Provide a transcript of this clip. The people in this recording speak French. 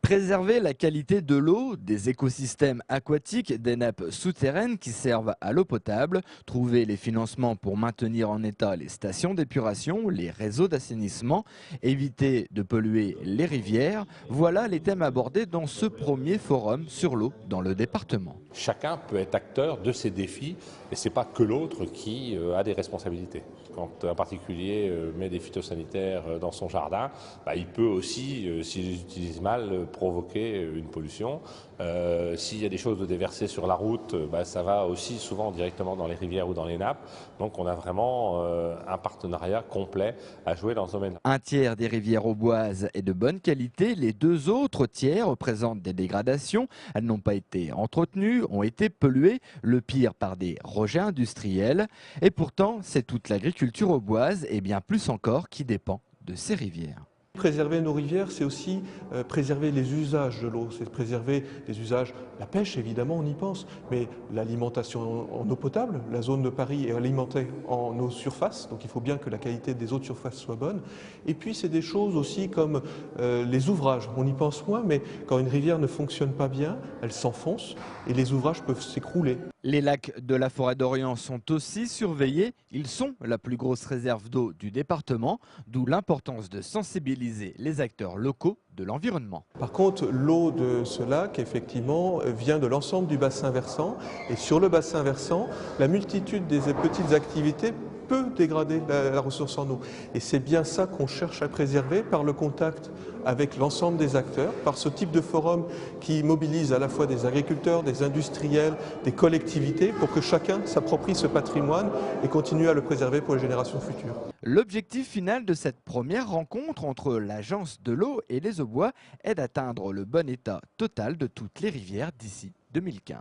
Préserver la qualité de l'eau, des écosystèmes aquatiques, des nappes souterraines qui servent à l'eau potable, trouver les financements pour maintenir en état les stations d'épuration, les réseaux d'assainissement, éviter de polluer les rivières, voilà les thèmes abordés dans ce premier forum sur l'eau dans le département. Chacun peut être acteur de ses défis et ce n'est pas que l'autre qui a des responsabilités. Quand un particulier met des phytosanitaires dans son jardin, il peut aussi, s'il les utilise mal, provoquer une pollution. S'il y a des choses de déverser sur la route, ça va aussi souvent directement dans les rivières ou dans les nappes. Donc on a vraiment un partenariat complet à jouer dans ce domaine. Un tiers des rivières auboises est de bonne qualité, les deux autres tiers présentent des dégradations. Elles n'ont pas été entretenues, ont été polluées, le pire par des rejets industriels. Et pourtant, c'est toute l'agriculture auboise et bien plus encore qui dépend de ces rivières. Préserver nos rivières, c'est aussi préserver les usages de l'eau, c'est préserver les usages, la pêche évidemment, on y pense, mais l'alimentation en eau potable. La zone de Paris est alimentée en eau de surface, donc il faut bien que la qualité des eaux de surface soit bonne. Et puis c'est des choses aussi comme les ouvrages, on y pense moins, mais quand une rivière ne fonctionne pas bien, elle s'enfonce et les ouvrages peuvent s'écrouler. Les lacs de la forêt d'Orient sont aussi surveillés. Ils sont la plus grosse réserve d'eau du département, d'où l'importance de sensibiliser les acteurs locaux de l'environnement. Par contre, l'eau de ce lac, effectivement, vient de l'ensemble du bassin versant. Et sur le bassin versant, la multitude des petites activités peut dégrader la ressource en eau. Et c'est bien ça qu'on cherche à préserver par le contact avec l'ensemble des acteurs, par ce type de forum qui mobilise à la fois des agriculteurs, des industriels, des collectivités, pour que chacun s'approprie ce patrimoine et continue à le préserver pour les générations futures. L'objectif final de cette première rencontre entre l'Agence de l'eau et les Aubois est d'atteindre le bon état total de toutes les rivières d'ici 2015.